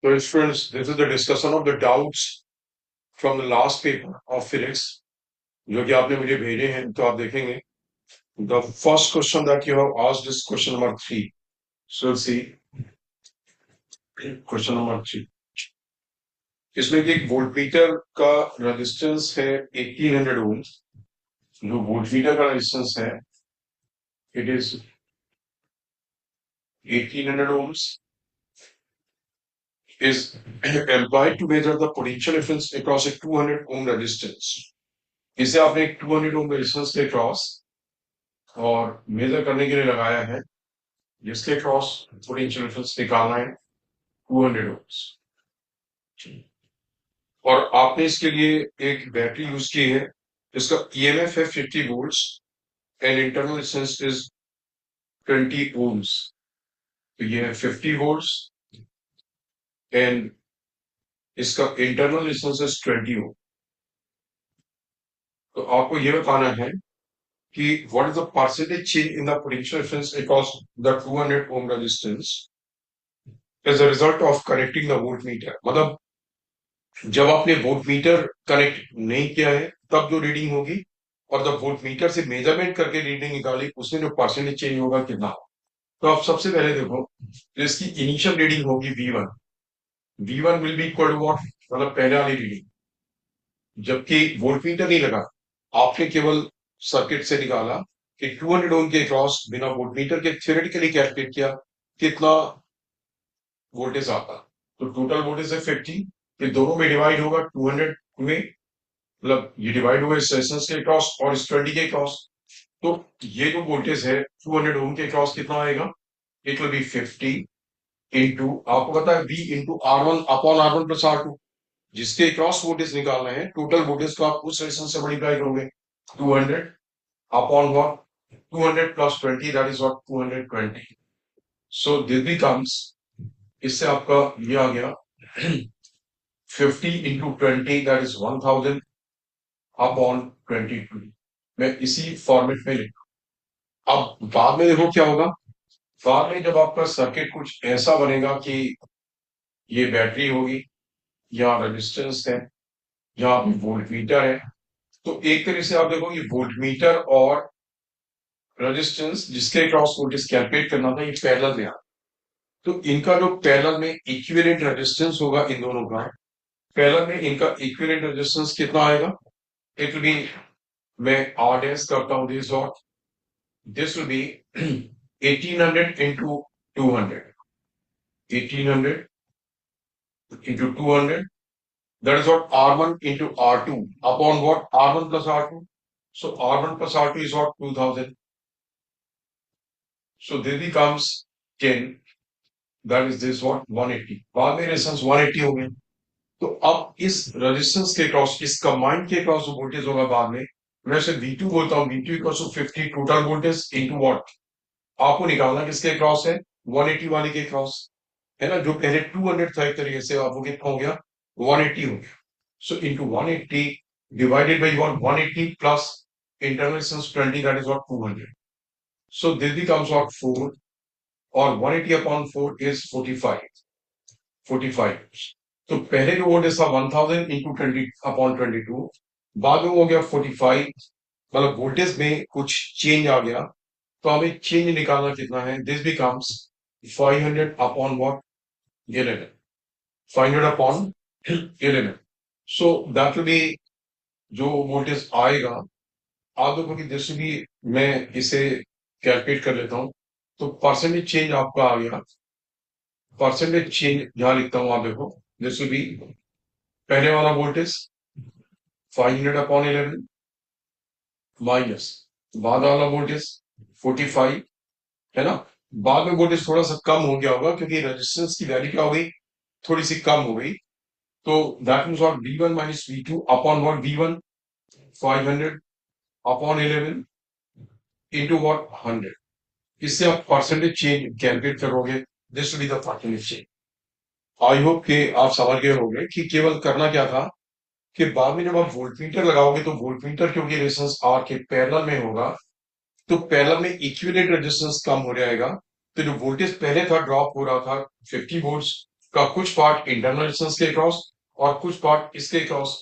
So students, this is the discussion of the doubts from the last paper of physics जो कि आपने मुझे भेजे हैं तो आप देखेंगे the first question that you have asked is question number 3. So see question number 3. इसमें कि एक वोल्टमीटर का रेजिस्टेंस है 1800 ओम. जो वोल्टमीटर का रेजिस्टेंस है it is 1800 ohms is employed to measure the potential difference across a 200 ohm resistance. इसे आपने एक 200 ohm रेजिस्टेंस के क्रॉस और मेजर करने के लिए लगाया है जिसके क्रॉस पोटेंशियल डिफरेंस निकालना है 200 ohms. और आपने इसके लिए एक बैटरी यूज की है इसका ईएमएफ है 50 volts and internal resistance is 20 ohms. तो ये है 50 वोल्ट्स एंड इसका इंटरनल रेजिस्टेंस इज 20 ohm. तो आपको ये बताना है कि what is the percentage change in the potential difference across the 200 ohm resistance as a result of connecting the voltmeter. मतलब जब आपने वोल्टमीटर कनेक्ट नहीं किया है तब जो रीडिंग होगी और जब वोल्टमीटर से मेजरमेंट करके रीडिंग निकाली उसमें जो परसेंटेज चेंज होगा कितना. तो आप सबसे पहले देखो तो इसकी इनिशियल रीडिंग होगी V1. V1 will be equal to what, मतलब पहले वाली रीडिंग. जबकि वोल्टमीटर नहीं लगा, आपने केवल सर्किट से निकाला कि 200 ओम के क्रॉस बिना वोल्टमीटर के थ्योरेटिकली कैलकुलेट किया कितना वोल्टेज आता. तो टोटल वोल्टेज है 50. ये दोनों में डिवाइड होगा 200 में, मतलब ये डिवाइड होगा इस रेजिस्टेंस के क्रॉस और इस 20 के क्रॉस. तो ये जो वोल्टेज है 200 ओम के क्रॉस कितना आएगा, इट विल बी 50 इंटू आपको पता है V into R1 upon R1 plus R2. जिसके क्रॉस वोल्टेज निकालना है टोटल वोल्टेज को आप उस रेजिस्टेंस से मल्टीप्लाई करोगे 200 upon what 200 plus 20 that is what 220. So this becomes, इससे आपका ये आ गया 50 इंटू 20 दैट इज 1000 अपॉन 22. मैं इसी फॉर्मेट में लिखूं. अब बाद में देखो क्या होगा. बाद में जब आपका सर्किट कुछ ऐसा बनेगा कि ये बैटरी होगी या रेजिस्टेंस है या वोल्टमीटर है, तो एक तरह से आप देखो ये वोल्टमीटर और रेजिस्टेंस जिसके क्रॉस वोल्टेज कैलकुलेट करना था ये पैरेलल में आ. तो इनका जो पैरेलल में इक्विवेलेंट रेजिस्टेंस होगा इन दोनों का, पैरेलल में इनका इक्विवेलेंट रेजिस्टेंस कितना आएगा, इट विल बी, मैं आर डैश करता हूं this what, this will be 1800 into 200, 1800 into 200, that is what R1 into R2 upon what R1 plus R2. So R1 plus R2 is what 2000. So this becomes 10, that is this what 180. बाद में resistance 180 हो गए. तो अब इस resistance के cross इस combined के क्रॉस वोल्टेज होगा बाद में, मैं इसे V2 बोलता हूं. V2 equal to 50 total voltage into what, आपको निकालना किसके क्रॉस है 180 वाले के क्रॉस है ना. जो पहले 200 था एक तरीके से आपको कितना हो गया 180 हो गया. सो into 180 divided by 180 plus internal resistance 20 that is what 200. So this becomes what 4 और 180 अपॉन 4 इज 45. तो पहले जो वोल्टेज था 1000 इंटू 20 अपॉन 22, बाद में हो गया 45. मतलब वोल्टेज में कुछ चेंज आ गया. तो हमें चेंज निकालना कितना है, this becomes 500 upon what 11, 500 upon 11. So that will be जो वोल्टेज आएगा. आप देखो कि दिस भी, मैं इसे कैलकुलेट कर लेता हूं. तो परसेंटेज चेंज आपका आ गया, परसेंटेज चेंज यहां लिखता हूं. आप देखो दिस विल बी पहले वाला वोल्टेज 500 अपॉन 11 माइनस बाद वाला वोल्टेज 45 है ना. बाद में वोल्टेज थोड़ा सा कम हो गया होगा क्योंकि रेजिस्टेंस की वैल्यू क्या हो गई, थोड़ी सी कम हो गई. तो that means what V1 minus V2 upon what V1 500 upon 11 into what 100. इससे आप परसेंटेज चेंज कैलकुलेट करोगे. This will be the percentage change. I hope कि आप समझ गए होंगे कि केवल करना क्या था कि बाद में जब आप वोल्टमीटर लगाओगे तो वोल्टमीटर क्योंकि रेजिस्टेंस आर के पैरेलल में होगा तो पैरेलल में इक्विवेलेंट रेजिस्टेंस कम हो जाएगा. तो जो वोल्टेज पहले था ड्रॉप हो रहा था 50 वोल्ट्स, का कुछ पार्ट इंटरनल रेजिस्टेंस के क्रॉस और कुछ पार्ट इसके क्रॉस।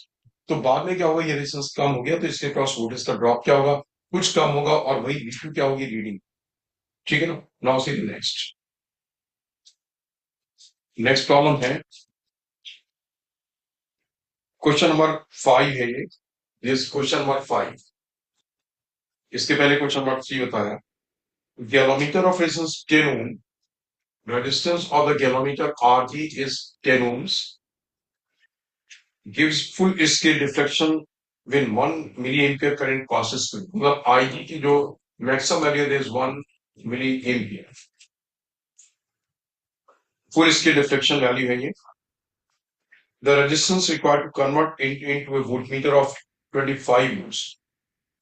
तो बाद में क्या होगा, ये रेजिस्टेंस कम हो गया तो इसके क्रॉस वोल्टेज का ड्रॉप क्या होगा, कुछ कम होगा और वही V2 क्या होगी, रीडिंग। ठीक है ना। Now see next, next problem है क्वेश्चन नंबर 5 है ये, दिस क्वेश्चन नंबर 5। इसके पहले क्वेश्चन नंबर 3 बताया, galvanometer of resistance 10 ohm, resistance of the galvanometer RG is 10 ohms, gives full scale deflection when 1 milliampere current passes through। मतलब IG की जो maximum value है is 1 milliampere, full scale deflection value है ये। The resistance required to convert into a voltmeter of 25 volts,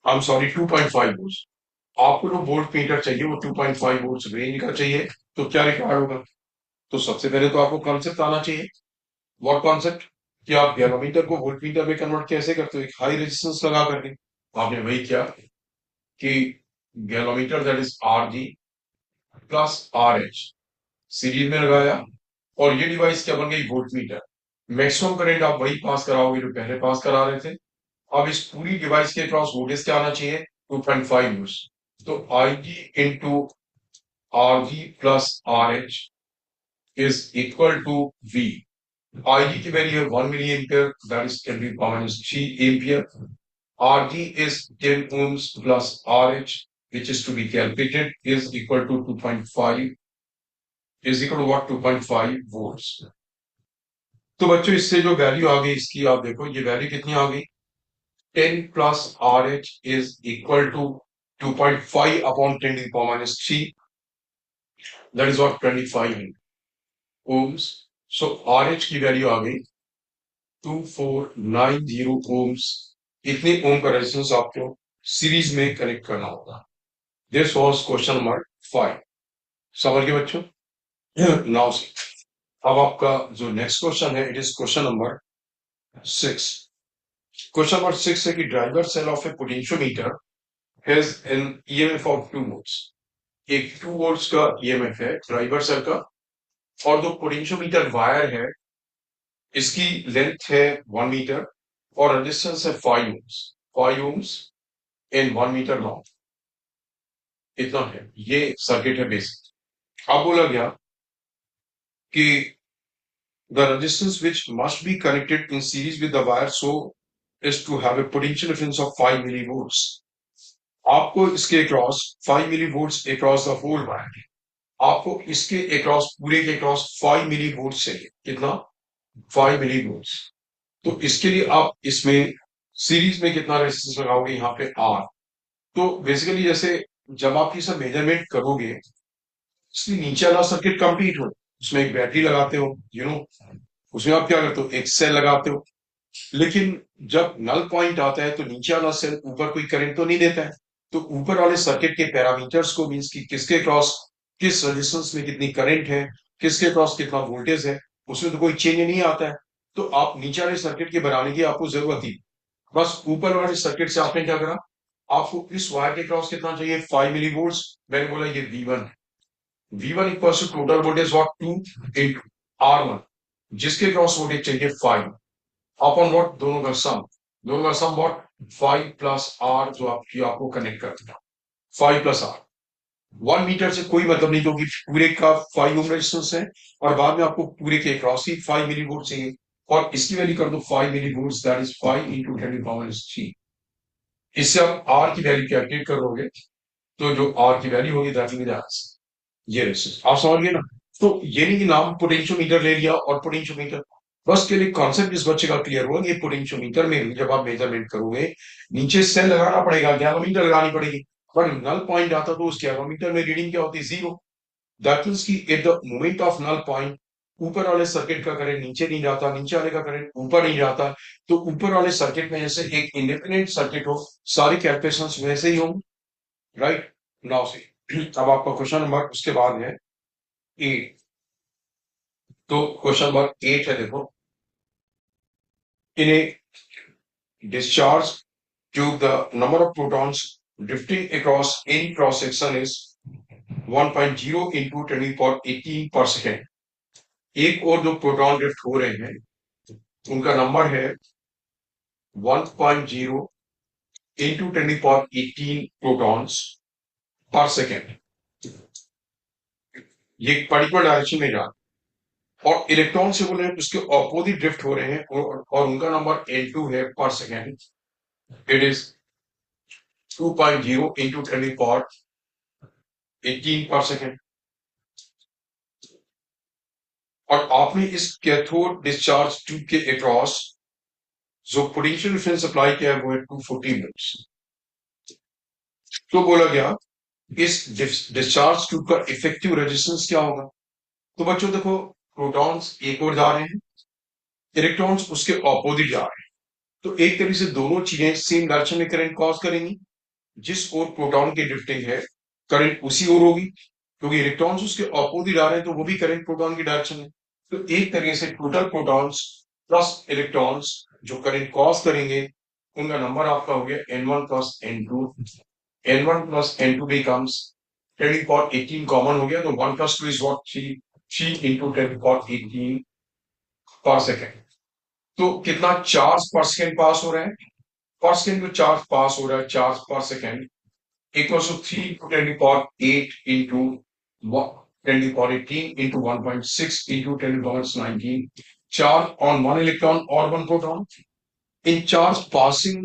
I'm sorry 2.5 volts। आपको जो volt meter चाहिए वो 2.5 वोल्ट्स रेंज का चाहिए, तो क्या रिक्वायर्ड होगा, तो सबसे पहले तो आपको कॉन्सेप्ट आना चाहिए। व्हाट कॉन्सेप्ट, कि आप गैलोमीटर को वोल्टमीटर में कन्वर्ट कैसे करते हो, एक हाई रेजिस्टेंस लगा करके। आपने वही किया कि galvanometer that is are G plus R H series में लगाया और ये डिवाइस क्या बन गई, वोल्टमीटर। मैक्सिमम करंट आप वही पास कराओगे जो पहले पास करा रहे थे। अब इस पूरी डिवाइस के क्रॉस वोल्टेज क्या आना चाहिए, 2.5 वोल्ट्स। तो I G into R G plus R H is equal to V. IG की वैल्यू है 1 milli ampere, that is can be common is 3 ampere. RG is 10 ohms plus RH, which is to be calculated, is equal to 2.5, is equal to what, 2.5 volts। तो बच्चों इससे जो value आ गई इसकी, आप देखो ये वैल्यू कितनी आ गई, 10 plus RH is equal to 2.5 upon 10 to the power minus 3, that is what 25 ohms। So RH की वैल्यू आ गई 2490 ohms। इतने ओम का रेजिस्टेंस आपको सीरीज में कनेक्ट करना होगा। This was question number 5। समझ गए बच्चों। नाउ सी, अब आपका जो नेक्स्ट क्वेश्चन है it is question number 6। Question number 6 है कि driver cell of a potentiometer has an EMF of 2 volts. एक 2 वोल्ट्स का ईएमएफ है ड्राइवर सेल का, और जो पोटेंशियोमीटर वायर है इसकी लेंथ है 1 मीटर और रेजिस्टेंस है 5 ohms इन 1 मीटर लॉन्ग। इतना है, ये सर्किट है बेसिक। अब बोला गया कि the resistance which must be connected in series with the wire so is to have a potential difference of 5 millivolts। आपको इसके across 5 millivolts across the whole wire, आपको इसके अक्रॉस पूरे के अक्रॉस 5 millivolts चाहिए। कितना, 5 millivolts। तो इसके लिए आप इसमें सीरीज में कितना रेजिस्टेंस लगाओगे, यहाँ पे R। तो बेसिकली जैसे जब आप ये सब मेजरमेंट करोगे, इसलिए नीचे वाला सर्किट कंप्लीट हो, उसमें एक बैटरी लगाते हो, उसमें आप क्या करते हो, एक सेल लगाते हो। लेकिन जब नल पॉइंट आता है तो नीचे वाला सेल ऊपर कोई करंट तो नहीं देता है, तो ऊपर वाले सर्किट के पैरामीटर्स को, मींस कि किसके क्रॉस किस रेजिस्टेंस में कितनी करंट है, किसके क्रॉस कितना वोल्टेज है, उसमें तो कोई चेंज नहीं आता है। तो आप नीचे वाले सर्किट के बनाने की आपको जरूरत ही, बस ऊपर वाले सर्किट से आपने क्या करा, आपको इस वायर के क्रॉस कितना चाहिए, 5 मिली वोल्ट्स। मैंने बोला ये V1, V1 equals to total voltage what 2 into R1, जिसके क्रॉस वोल्टेज चाहिए 5 अपॉन व्हाट, दोनों का सम, दोनों का सम व्हाट 5 प्लस R, जो आपको कनेक्ट करता है 5 प्लस R। 1 मीटर से कोई मतलब नहीं, क्योंकि पूरे का 5 ओम रेजिस्टेंस है और बाद में आपको पूरे के क्रॉस ही 5 मिली वोल्ट चाहिए, और इसकी वैल्यू कर दो 5 millivolt, that is 5 into 10 power 3। इससे आप R की वैल्यू कैलकुलेट करोगे तो जो R की वैल्यू होगी दैट विल बी ये रेजिस्टेंस। आप समझ गए ना। तो ये नहीं कि नाम पोटेंशियोमीटर ले लिया और पोटेंशियोमीटर, बस के लिए कॉन्सेप्ट इस बच्चे का क्लियर हुआ कि पोटेंशियोमीटर में जब आप मेजरमेंट करोगे नीचे सेल लगाना पड़ेगा, गैलोमीटर लगानी पड़ेगी, पर नल पॉइंट आता तो उस गैलोमीटर में रीडिंग क्या होती है, जीरो। दैट मींस कि at the moment of null point ऊपर वाले सर्किट का करंट नीचे नहीं जाता, नीचे वाले का करंट ऊपर नहीं जाता। तो ऊपर वाले सर्किट में जैसे एक इंडिपेंडेंट सर्किट हो, सारी कैलकुलेशंस वैसे ही होंगी, राइट। नाउ से अब आपका क्वेश्चन नंबर उसके बाद है 8। तो क्वेश्चन नंबर 8 है, देखो, इन ए discharge tube the number of protons drifting across any cross section is 1.0 into 10 to the power 18 per second। एक और जो प्रोटॉन ड्रिफ्ट हो रहे हैं उनका नंबर है 1.0 into 10 to the power 18 protons per second। ये एक पर्टिकुलर डायरेक्शन में जा रहा है और इलेक्ट्रॉन से बोले उसके ऑपोजिट ड्रिफ्ट हो रहे हैं और उनका नंबर N2 है पर second. It is 2.0 into 10 to the power 18 पर सेकेंड। और आपने इस कैथोड डिस्चार्ज ट्यूब के अक्रॉस जो पोटेंशियल डिफरेंस अप्लाई किया है वो है 240 वोल्ट्स। तो बोला गया इस डिस्चार्ज ट्यूब का इफेक्टिव रेजिस्टेंस क्या होगा। तो बच्चों देखो, प्रोटॉन्स एक ओर जा रहे हैं, इलेक्ट्रॉन्स उसके ऑपोजिट जा रहे हैं। तो एक तरीके से दोनों चीजें सेम डायरेक्शन में करंट कॉज करेंगी। जिस ओर प्रोटॉन की ड्रिफ्टिंग है करंट उसी ओर होगी, क्योंकि इलेक्ट्रॉन्स उसके ऑपोजिट आ रहे हैं तो वो भी करंट प्रोटॉन की डायरेक्शन है। तो एक तरीके से टोटल प्रोटॉन्स प्लस इलेक्ट्रॉन्स जो करंट कॉज करेंगे उनका नंबर आपका हो गया N1 plus N2। N1 plus N2 becomes 10 to the power 18 common हो गया, तो 1 plus 2 is what 3 into 10 to the power 18 पर सेकेंड। तो कितना चार्ज पर सेकेंड पास हो रहा है, पर सेकेंड जो चार्ज पास हो रहा है, चार्ज पर second equals to 3 to 10 to the power 8 into 10 to the power 18 into 1.6 into 10 to the power 19 charge on one electron or one proton in charge passing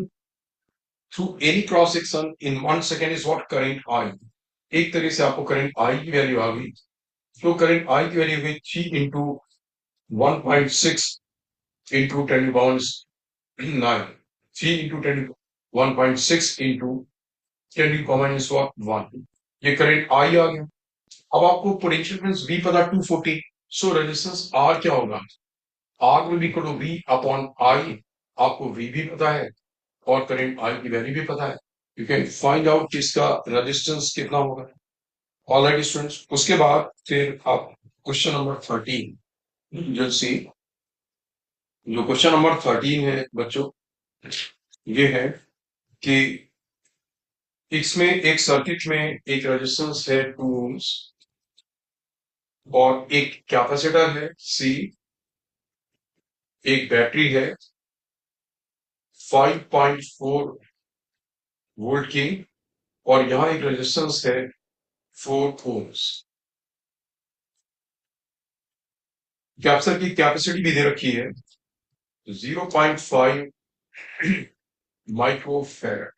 through any cross section in 1 second is what current I। एक तरीके से आपको current I की value आ गई। तो current I की value हुई 3 into 1.6 into 10 to the power 9, 3 into 10 to 1.6 into 10 to the power minus 1। ये करंट I आ गया। अब आपको पोटेंशियल डिफरेंस V पता 240, सो रेजिस्टेंस R क्या होगा, R will be equal to V upon I। आपको V भी पता है और करंट I की वैल्यू भी पता है, यू कैन फाइंड आउट इसका रेजिस्टेंस कितना होगा। ऑलराइट स्टूडेंट्स, उसके बाद फिर आप क्वेश्चन नंबर 13 जल्द सी। जो क्वेश्चन नंबर 13 है बच्चों, ये है कि इसमें एक सर्किट में एक रेजिस्टेंस है 2 ओम्स और एक कैपेसिटर है C, एक बैटरी है 5.4 वोल्ट की और यहां एक रेजिस्टेंस है 4 ओम्स। कैपेसिटर की कैपेसिटी भी दे रखी है 0.5 माइक्रोफैराड।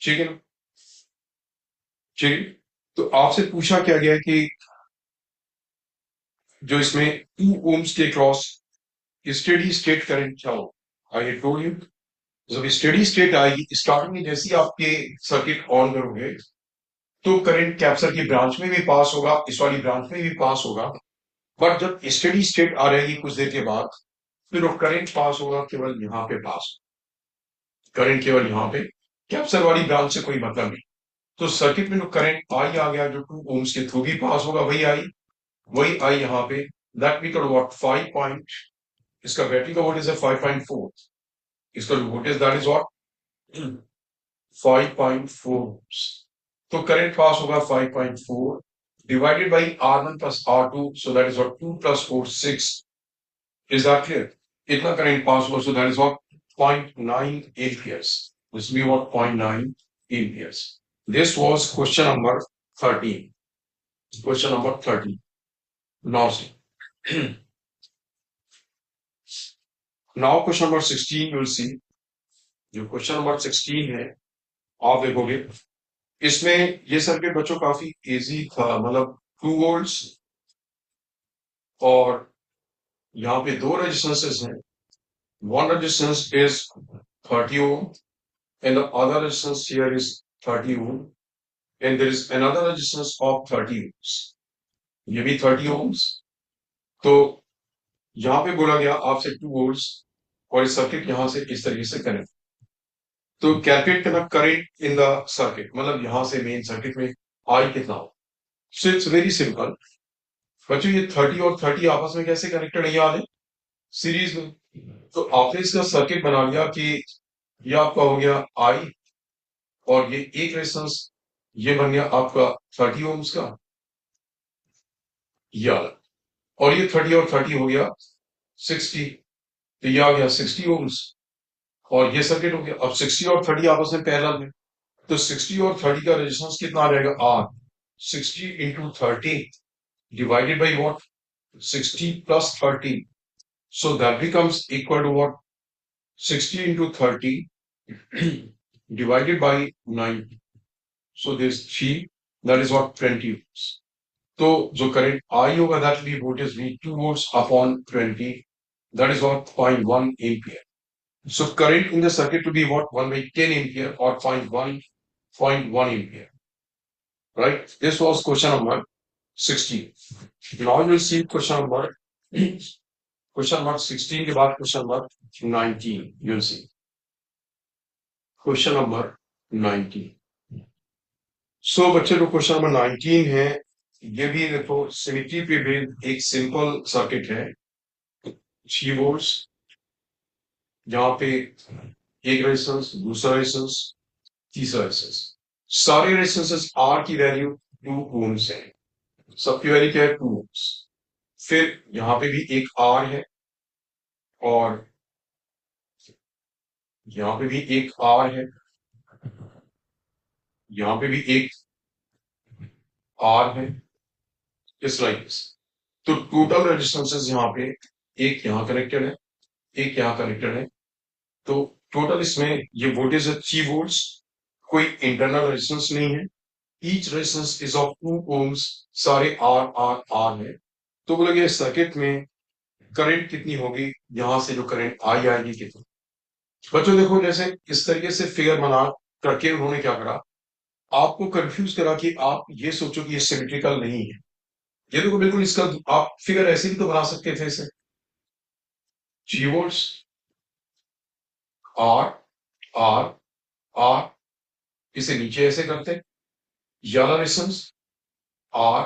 ठीक है ना, ठीक है। तो आपसे पूछा क्या गया कि जो इसमें 2 ओम्स के क्रॉस स्टेडी स्टेट करंट क्या हो। आई टोल्ड यू जब स्टेडी स्टेट आएगी, स्टार्टिंग में जैसे ही आपके सर्किट ऑन करोगे तो करंट कैपेसिटर की ब्रांच में भी पास होगा, इस वाली ब्रांच में भी पास होगा। बट जब स्टेडी स्टेट आ रहेगी कुछ देर के बाद, फिर वो करंट पास होगा केवल यहाँ पे पास, करंट केवल यहाँ पे, कैपेसिटर वाली ब्रांच से कोई मतलब नहीं। तो सर्किट में जो करंट आई आ गया जो 2 ओम्स के थ्रू भी पास होगा वही आई यहाँ पे, that we call what 5 point, इसका बैटरी का वोल्टेज है 5.4, इसका वोल्टेज दैट इज व्हाट 5.4। तो करंट पास होगा 5.4 divided by R1 plus R2, so that is what 2 plus 4 6। Is that clear? इतना करंट पास हुआ, so that is what 0.9 amperes। This will be what 0.9 amperes। This was question number 13। Question number 13। Now see, now question number 16 you will see। जो question number 16 है आप देखोगे, इसमें ये circuit बच्चों काफी इजी था, मतलब 2 वोल्ट्स और यहाँ पे 2 रेजिस्टेंसेस हैं। One resistance is 30 ohm and the other resistance here is 30 ohm and there is another resistance of 30 ohms, ये भी 30 ohms। तो यहाँ पे बोला गया आपसे 2 वोल्ट्स और इस सर्किट यहाँ से इस तरीके से कनेक्ट। तो कैलकुलेट करना करंट इन द सर्किट, मतलब यहां से मेन सर्किट में आई कितना हो। सो इट्स वेरी सिंपल बच्चों, ये 30 और 30 आपस में कैसे कनेक्टेड है याद है, सीरीज में। तो आपने इसका सर्किट बना लिया कि ये आपका हो गया आई और ये एक रेजिस्टेंस, ये बन गया आपका 30 ओम्स का, ये और ये 30 और 30 हो गया 60, तो ये आ गया 60 ओम्स और ये सर्किट हो गया। अब 60 और 30 आपस में पैरेलल में, तो 60 और 30 का रेजिस्टेंस कितना आ जाएगा, are. 60 into 30 divided by what, 60 plus 30, so that becomes equal to what, 60 into 30 divided by 9, so there's 3, that is what, 20 volts. तो जो करंट आई होगा that will be voltage V 2 volts upon 20, that is what, 0.1 ampere. So current in the circuit to be what, 1 by 10 ampere or 0.1 ampere, right? This was question number 16. Now you will see question number 16 के बाद question number 19. You'll see question number 19. So बच्चे जो question number 19 है, ये भी देखो symmetry पे based एक सिंपल सर्किट है। 3 वोल्ट्स, यहाँ पे एक रेजिस्टेंस, दूसरा रेजिस्टेंस, तीसरा रेजिस्टेंस, सारे रेजिस्टेंसेस आर की वैल्यू 2 ओम्स है, सबकी वैल्यू क्या है, 2 ओम्स। फिर यहाँ पे भी एक आर है और यहाँ पे भी एक आर है, यहाँ पे भी एक आर है, इस लाइक दिस। तो टोटल रेजिस्टेंसेस यहाँ पे एक यहाँ कनेक्टेड है, एक यहाँ कनेक्टेड है, तो टोटल इसमें ये वोल्टेज है 3 वोल्ट्स, कोई इंटरनल रेजिस्टेंस नहीं है, each resistance is of 2 ohms, सारे आर आर आर है। तो बोलोगे इस सर्किट में करंट कितनी होगी, यहां से जो करंट आई आएगी कितनी। बच्चों देखो जैसे इस तरीके से फिगर बना करके उन्होंने क्या करा, आपको कंफ्यूज करा कि आप ये सोचो कि ये सिमेट्रिकल नहीं है। ये देखो बिल्कुल इसका आप फिगर ऐसे भी तो बना सकते थे इसे, 3 वोल्ट्स, आर आर आर, इसे नीचे ऐसे करते, याला रेजिस्टेंस आर,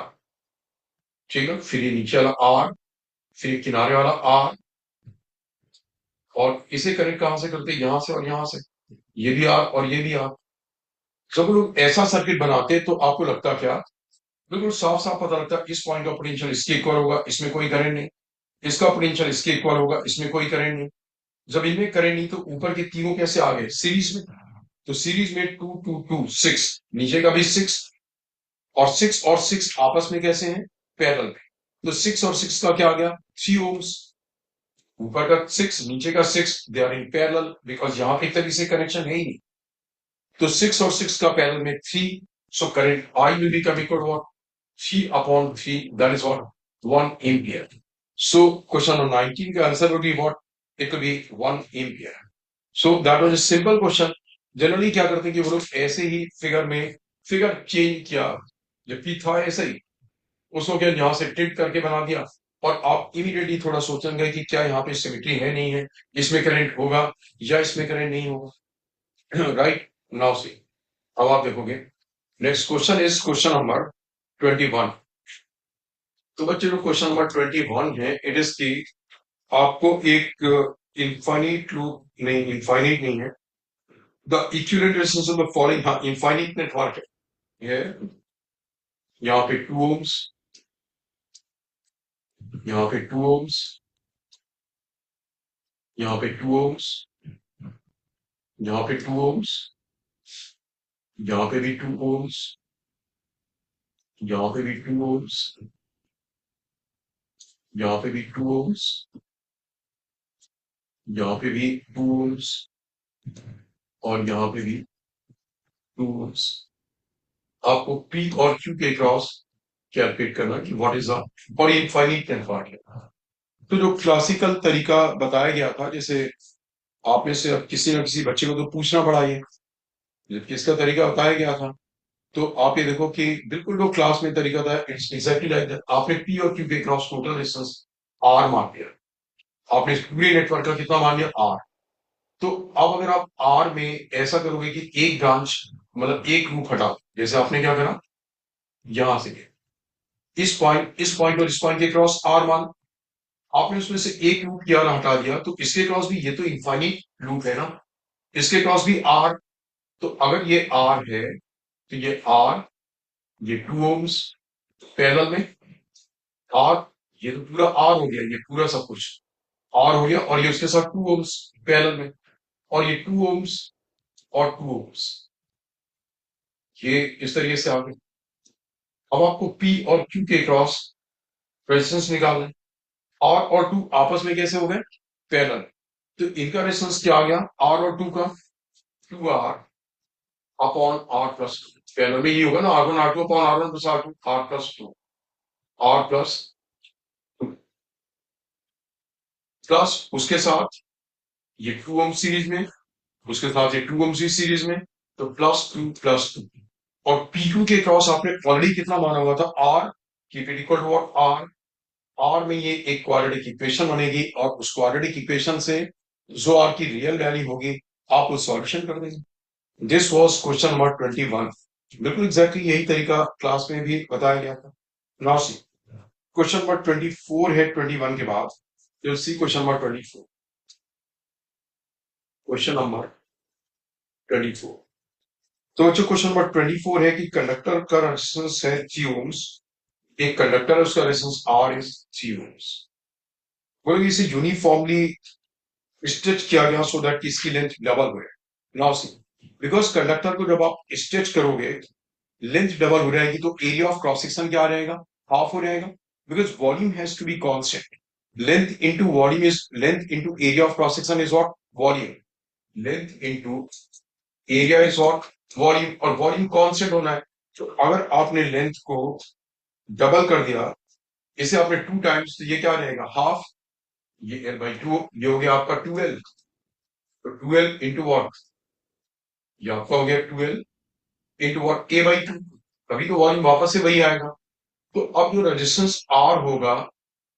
ठीक है, फिर ये नीचे वाला आर, फिर किनारे वाला आर, और इसे कनेक्ट कहां से करते, यहां से और यहां से, ये भी आर और ये भी आर। जब लोग ऐसा सर्किट बनाते तो आपको लगता क्या, बिल्कुल साफ साफ पता लगता इस पॉइंट का पोटेंशियल इसके इक्वल होगा, इसमें कोई करंट नहीं, इसका पोटेंशियल इसके इक्वल होगा, इसमें कोई करंट नहीं। जब इनमें करंट नहीं तो ऊपर के तीनों कैसे आ गए, सीरीज में। तो सीरीज में 2 2 2 6, नीचे का भी 6, और 6 आपस में कैसे हैं, पैरेलल में। तो 6 और 6 का क्या आ गया, 3 ओम्स, ऊपर का 6 नीचे का 6, they are in parallel, because यहां पे एक तरीके से कनेक्शन है ही नहीं। तो 6 और 6 का पैरेलल में 3, so current I will become equal to what, 3 upon 3, that is what, 1 ampere. So question number 19 का answer would be what, it will be 1 ampere. So that was a simple question. Generally क्या करते हैं कि वो लोग ऐसे ही figure में figure change किया, जबकि था ऐसे ही, उसको क्या यहां से टिल्ट करके बना दिया, और आप इमीडिएटली थोड़ा सोचेंगे कि क्या यहाँ पे सिमेट्री है नहीं है, इसमें करंट होगा या इसमें करंट नहीं होगा। राइट, नाउ सी, अब आप देखोगे next question is question number 21। तो बच्चे जो क्वेश्चन नंबर 21 है, इट इज की आपको एक इनफाइनाइट लूप, नहीं इनफाइनाइट नहीं है, the equivalent resistance of the following, हाँ इनफाइनाइट नेटवर्क है ये, यहाँ पे 2 ओम्स, यहाँ पे 2 ओम्स, यहाँ पे 2 ओम्स, यहाँ पे 2 ओम्स, यहाँ पे भी 2 ओम्स, यहाँ पे भी 2 ओम्स, यहाँ पे भी 2 ओम्स, यहाँ पे भी 2 ओम्स, और यहाँ पे भी 2 ओम्स। आपको P और Q के क्रॉस कैलकुलेट करना कि व्हाट इज द, और ये इनफाइनाइट नेटवर्क है। तो जो क्लासिकल तरीका बताया गया था, जैसे आप में से अब किसी न किसी बच्चे को तो पूछना पड़ा ये, किसका तरीका बताया गया था। तो आप ये देखो कि बिल्कुल जो क्लास में तरीका था, इट्स एग्जैक्टली लाइक दैट। आपने P और Q के क्रॉस टोटल रेजिस्टेंस R मान लिया, आपने पूरे नेटवर्क का कितना मान लिया, R। तो अब अगर आप R में ऐसा करोगे कि एक ब्रांच, मतलब एक लूप हटा, जैसे आपने क्या करा, यहां से इस पॉइंट, इस पॉइंट और इस पॉइंट के क्रॉस R मान, आपने उसमें से एक लूप किया ना हटा दिया, तो इसके क्रॉस भी, ये तो इनफाइनाइट लूप है ना, इसके क्रॉस भी R। तो अगर ये R है तो ये R, ये 2 ओम्स पैरेलल में, R ये तो पूरा आर हो गया, ये पूरा सब कुछ आर हो गया, और ये उसके साथ 2 ओम्स पैरेलल में, और ये 2 ओम्स और 2 ओम्स, ये इस तरीके से आ गए। अब आपको पी और क्यू के क्रॉस रेजिस्टेंस निकालना है। आर और 2 आपस में कैसे हो गए? पैरेलल। तो इनका रेजिस्टेंस क्या आ गया? आर और 2 का 2R upon are plus 2। Parallel में ये होगा ना, R1 R2 upon R1 plus R2, R plus 2, R plus 2 plus उसके साथ ये 2 ओम सीरीज में, उसके साथ ये 2 ओम सीरीज में, तो प्लस 2 और P2 के क्रॉस आपने ऑलरेडी कितना माना हुआ था? R, keep it equal to what? R। R में ये एक क्वाड्रेटिक इक्वेशन बनेगी, और उस क्वाड्रेटिक इक्वेशन से जो R की रियल वैल्यू होगी आप उस सॉल्यूशन कर देंगे। This was question number 21। बिल्कुल एग्जैक्टली यही तरीका क्लास में भी बताया गया था। नाउ सी क्वेश्चन नंबर 24 है 21 के बाद। You see question number 24। Question number 24। तो बच्चों क्वेश्चन नंबर 24 है कि कंडक्टर का रेजिस्टेंस है 3 ओम्स, एक कंडक्टर है उसका रेजिस्टेंस R इज 3 ओम्स। बोलो इसे यूनिफॉर्मली स्ट्रेच किया गया सो दैट इसकी लेंथ डबल हो। नाउ सी, बिकॉज कंडक्टर को जब आप स्ट्रेच करोगे लेंथ डबल हो जाएगी, तो एरिया ऑफ क्रॉस सेक्शन क्या आ जाएगा? हाफ हो जाएगा, because volume has to be constant. Length into volume is length into area of cross section is what? Volume. Length into area is what? Volume, और volume constant होना है। तो अगर आपने लेंथ को डबल कर दिया, इसे आपने 2 टाइम्स, तो ये क्या रहेगा? हाफ। ये L/2, ये हो गया आपका 2L। तो 2L इंटू वॉट? ये आपका हो गया 2L इंटू वॉट? A/2। कभी तो वॉल्यूम वापस से वही आएगा। तो अब जो रेजिस्टेंस R होगा,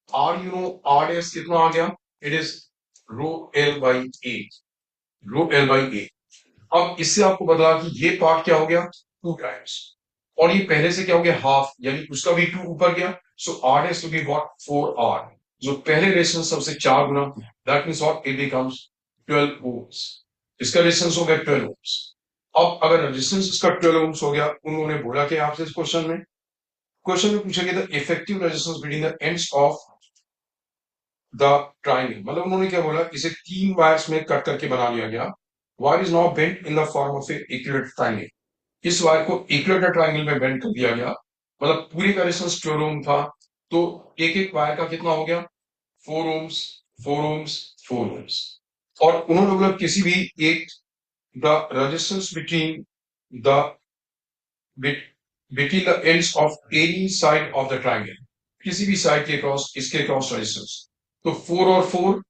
R you know R as कितना आ गया? It is rho L/A। Rho L/A। अब इससे आपको बता कि ये पार्ट क्या हो गया? 2 टाइम्स, और ये पहले से क्या हो गया? हाफ, यानी उसका भी 2 ऊपर गया। So R s to be what? 4R। जो पहले रेजिस्टेंस सबसे 4 गुना, that means what? It becomes 12 ohms. इसका रेजिस्टेंस हो गया 12 ओम्स। अब अगर रेजिस्टेंस इसका 12 ओम्स हो गया, उन्होंने बोला कि आपसे इस क्वेश्चन में पूछा गया था effective resistance between the ends of the triangle. मतलब उन्होंने क्या बोला, इसे 3 वायर्स में कट करके बना लिया गया। Wire is now bent in the form of A equilateral triangle. इस वायर को इक्विलेटरल ट्राइंगल में बेंड कर दिया गया, मतलब पूरी का रेजिस्टेंस 12 ओम था, तो एक एक वायर का कितना हो गया? 4 ओम्स, 4 ओम्स, 4 ओम्स। और उन्होंने बोला किसी भी एक the resistance the between the ends of any side of the triangle, किसी भी साइड के क्रॉस, इसके क्रॉस रेजिस्टेंस। तो 4 और 4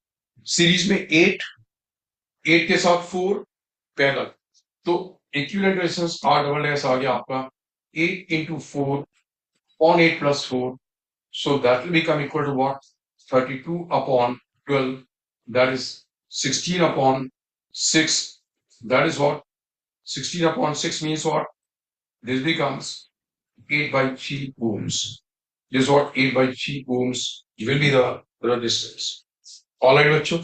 सीरीज में 8, 8 के साथ 4 पैरेलल, तो equivalent resistance R double s आ गया आपका 8 into 4 on 8 plus 4, so that will become equal to what? 32 upon 12, that is 16 upon 6, that is what? 16 upon 6 means what? This becomes 8 by 3 ohms. This is what 8 by 3 ohms will be the resistance. All right बच्चों,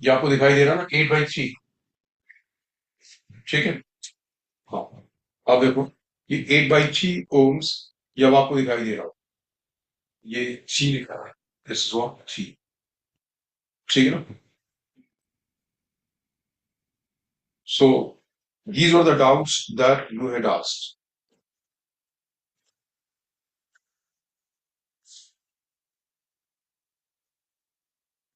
ये आपको दिखाई दे रहा है ना 8 by 3, ठीक है? हाँ, अब देखो ये 8 by 3 ohms, ये अब आपको दिखाई दे रहा हो, ये 3 लिखा है, दिस इज व्हाट 3, ठीक है ना? So these were the doubts that you had asked.